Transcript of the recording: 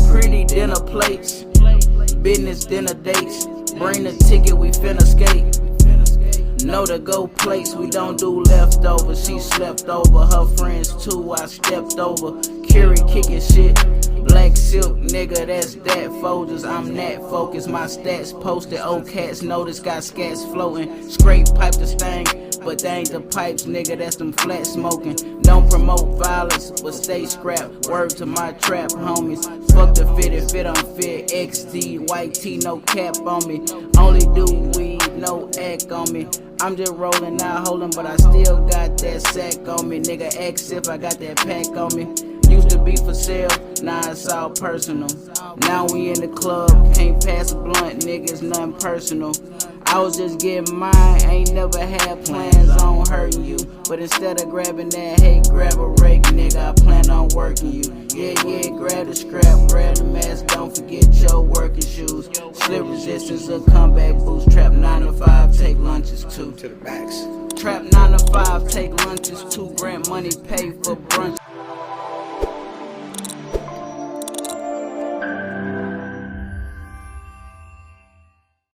Pretty dinner plates, business dinner dates. Bring the ticket, we finna skate. Know the go place, we don't do leftovers. She slept over, her friends too, I stepped over. Curie kicking shit, black silk, nigga, that's that. Folgers, I'm that focused. My stats posted, old cats notice, got scats floating. Scrape pipe the stain, but they ain't the pipes, nigga, that's them flat smoking. Don't promote violence, but stay scrapped. Word to my trap homies. Fuck the fit unfit. XD, white tee, no cap on me. Only do weed, no act on me. I'm just rolling out, holding, but I still got that sack on me. Nigga, X if I got that pack on me. Used to be for sale, now it's all personal. Now we in the club, can't pass a blunt, nigga, it's nothing personal. I was just getting mine, ain't never had plans on hurting you. But instead of grabbing that, hey, grab a rake, nigga, I plan on working you. Yeah, grab the scrap, grab the mask, don't forget your working shoes. Slip resistance, a comeback boost, trap 9 to 5, take lunches too. To the max. Trap 9 to 5, take lunches too, grant money, pay for brunch.